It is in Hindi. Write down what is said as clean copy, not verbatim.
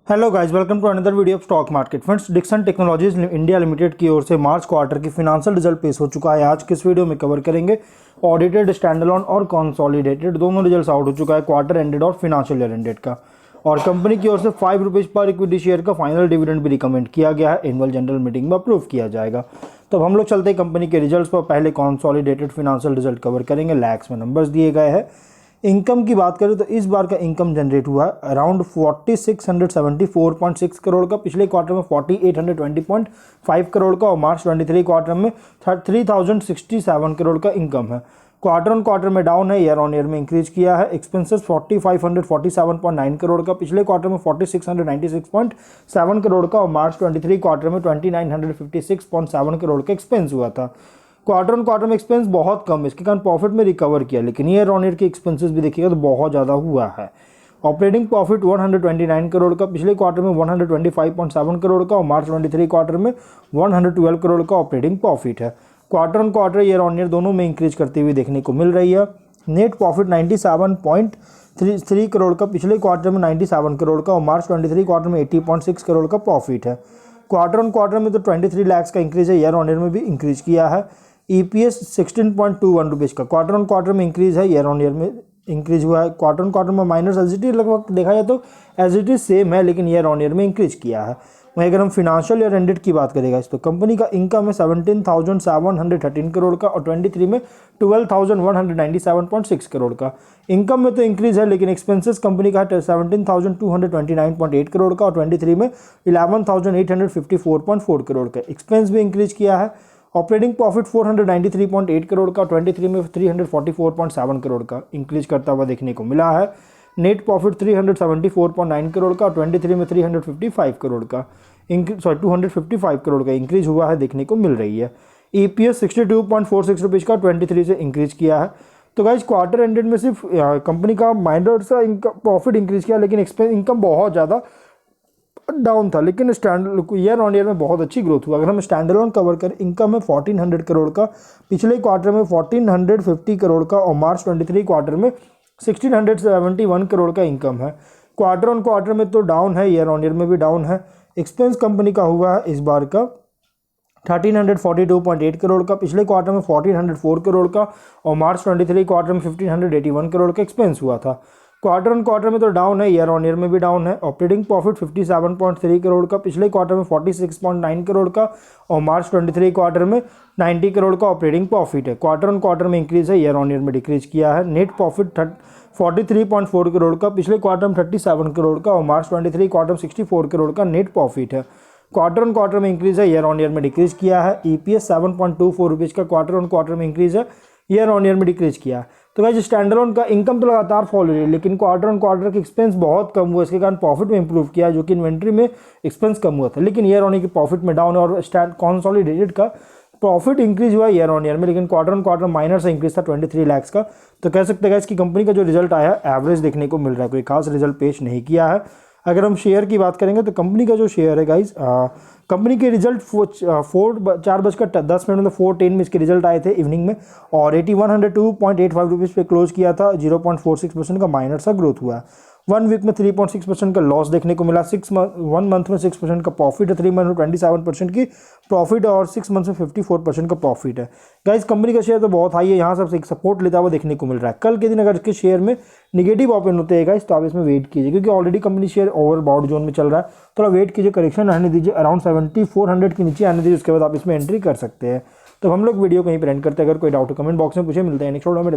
Hello guys, welcome to another video of stock market. Friends, Dixon Technologies India Limited की ओर से मार्च क्वार्टर की फिनेंशियल रिजल्ट पेश हो चुका है। आज किस वीडियो में कवर करेंगे ऑडिटेड, स्टैंडअलोन और कंसोलिडेटेड दोनों रिजल्ट्स आउट हो चुका है, क्वार्टर एंडेड और फिनेंशियल ईयर एंडेड का। और कंपनी की ओर से 5 रुपीज़ पर इक्विटी शेयर का फाइनल डिविडेंड भी रिकमेंड किया गया है, एनुअल जनरल मीटिंग में अप्रूव किया जाएगा। तो हम लोग चलते हैं कंपनी के रिजल्ट्स पर। पहले कंसोलिडेटेड फिनेंशियल रिजल्ट कवर करेंगे, लैक्स में नंबर्स दिए गए हैं। इनकम की बात करें तो इस बार का इनकम जनरेट हुआ है अराउंड 4674.6 करोड़ का, पिछले क्वार्टर में 4820.5 करोड़ का और मार्च 23 क्वार्टर में 3067 करोड़ का इनकम है। क्वार्टर ऑन क्वार्टर में डाउन है, ईयर ऑन ईयर में इंक्रीज किया है। एक्सपेंसेस 4547.9 करोड़ का, पिछले क्वार्टर में 4696.7 करोड़ का और मार्च 23 क्वार्टर में 2956.7 करोड़ का एक्सपेंस हुआ था। क्वार्टर ऑन क्वार्टर में एक्सपेंस बहुत कम है, इसके कारण प्रॉफिट में रिकवर किया, लेकिन ईयर ऑन ईयर के एक्सपेंसेस भी देखिएगा तो बहुत ज़्यादा हुआ है। ऑपरेटिंग प्रॉफिट 129 करोड़ का, पिछले क्वार्टर में 125.7 करोड़ का और मार्च 23 क्वार्टर में 112 करोड़ का ऑपरेटिंग प्रॉफिट है। Quarter on quarter, year on year दोनों में इंक्रीज करते हुए देखने को मिल रही है। नेट प्रॉफिट 97.3 करोड़ का, पिछले क्वार्टर में 97 करोड़ का और मार्च 23 क्वार्टर में 80.6 करोड़ का प्रॉफिट है। क्वार्टर ऑन क्वार्टर में तो 23 लाख का इंक्रीज है, ईयर ऑन ईयर में भी इंक्रीज किया है। EPS 16.21 रुपीज़ का क्वार्टर ऑन क्वार्टर में इंक्रीज है, ईयर ऑन ईयर में इंक्रीज हुआ है। क्वार्टर ऑन क्वार्टर में माइनस एजिटी लगभग देखा जाए तो एजिटी सेम है, लेकिन ईयर ऑन ईयर में इंक्रीज किया है। वहीं अगर हम फिनेंशियल ईयर एंडेड की बात करेगा तो कंपनी का इनकम है 17,713 करोड़ का और 23 में 12,197.6 करोड़ का। इनकम में तो इंक्रीज है, लेकिन एक्सपेंसेस कंपनी का है 17,229.8 करोड़ का और 23 में 11,854.4 करोड़ का। एक्सपेंस भी इंक्रीज किया है। ऑपरेटिंग प्रॉफिट 493.8 करोड़ का, 23 में 344.7 करोड़ का इंक्रीज करता हुआ देखने को मिला है। नेट प्रॉफिट 374.9 करोड़ का, 23 में 355 करोड़ का 255 करोड़ का इंक्रीज हुआ है देखने को मिल रही है। EPS 62.46 रुपीज़ का 23 से इंक्रीज किया है। तो गाइज, क्वार्टर एंडेड में सिर्फ कंपनी का माइनर सा प्रॉफिट इंक्रीज किया, लेकिन इनकम बहुत ज़्यादा डाउन था, लेकिन ईयर ऑन ईयर में बहुत अच्छी ग्रोथ हुआ। अगर हम स्टैंडअलोन कवर करें, इनकम है 1400 करोड़ का, पिछले क्वार्टर में 1450 करोड़ का और मार्च 23 क्वार्टर में 1671 करोड़ का इनकम है। क्वार्टर ऑन क्वार्टर में तो डाउन है, ईयर ऑन ईयर में भी डाउन है। एक्सपेंस कंपनी का हुआ है इस बार का 1342.8 करोड़ का, पिछले क्वार्टर में 1404 करोड़ का और मार्च 23 क्वार्टर में 1581 करोड़ का एक्सपेंस हुआ था। क्वार्टर ऑन क्वार्टर में तो डाउन है, ईयर ऑन ईयर में भी डाउन है। ऑपरेटिंग प्रॉफिट 57.3 करोड़ का, पिछले क्वार्टर में 46.9 करोड़ का और मार्च 23 क्वार्टर में 90 करोड़ का ऑपरेटिंग प्रॉफिट है। क्वार्टर ऑन क्वार्टर में इंक्रीज है, ईयर ऑन ईयर में डिक्रीज किया है। नेट प्रॉफिट 43.4 करोड़ का, पिछले क्वार्टर में 37 करोड़ का और मार्च 23 क्वार्टर में 64 करोड़ का नेट प्रॉफिट है। क्वार्टर ऑन क्वार्टर में इंक्रीज है, ईयर ऑन ईयर में डिक्रीज किया है। EPS 7.24 रुपीज़ का क्वार्टर ऑन क्वार्टर में इंक्रीज है, ईयर ऑन ईयर में डिक्रीज किया है। तो गाइस, स्टैंडअलोन का इनकम तो लगातार फॉल हो रही है, लेकिन क्वार्टर ऑन क्वार्टर के एक्सपेंस बहुत कम हुआ, इसके कारण प्रॉफिट में इंप्रूव किया है, जो कि इन्वेंट्री में एक्सपेंस कम हुआ था, लेकिन ईयर ऑन ईयर के प्रॉफिट में डाउन है। और कंसोलिडेटेड का प्रॉफिट इंक्रीज हुआ ईयर ऑन ईयर में, लेकिन क्वार्टर ऑन क्वार्टर माइनर से इंक्रीज था 23 लाख का। तो कह सकते हैं कि कंपनी का जो रिजल्ट आया है एवरेज देखने को मिल रहा है, कोई खास रिजल्ट पेश नहीं किया है। अगर हम शेयर की बात करेंगे तो कंपनी का जो शेयर है गाइज, कंपनी के रिजल्ट 4:10 मतलब 4:10 में इसके रिजल्ट आए थे इवनिंग में, और 8102.85 रुपीज़ पे क्लोज किया था। 0.46% का माइनर सा ग्रोथ हुआ है। 1 वीक में 3.6% का लॉस देखने को मिला। 1 मंथ में 6% का प्रॉफिट है, 3 मंथ में 27% की प्रॉफिट और 6 मंथ में 54% का प्रॉफिट है। गाइस, कंपनी का शेयर तो बहुत हाई है, यहाँ सबसे एक सपोर्ट लेता हुआ देखने को मिल रहा है। कल के दिन अगर इसके शेयर में निगेटिव ओपन होते हैं गाइस, तो आप इसमें वेट कीजिए, क्योंकि already company share overbought zone में चल रहा है। थोड़ा वेट कीजिए, करेक्शन आने दीजिए, अराउंड 7400 के नीचे आने दीजिए, उसके बाद आप इसमें एंट्री कर सकते हैं। तो हम लोग वीडियो कहीं पर एंड करते हैं। अगर कोई डाउट हो कमेंट बॉक्स में पूछे। मिलते हैं नेक्स्ट वीडियो में।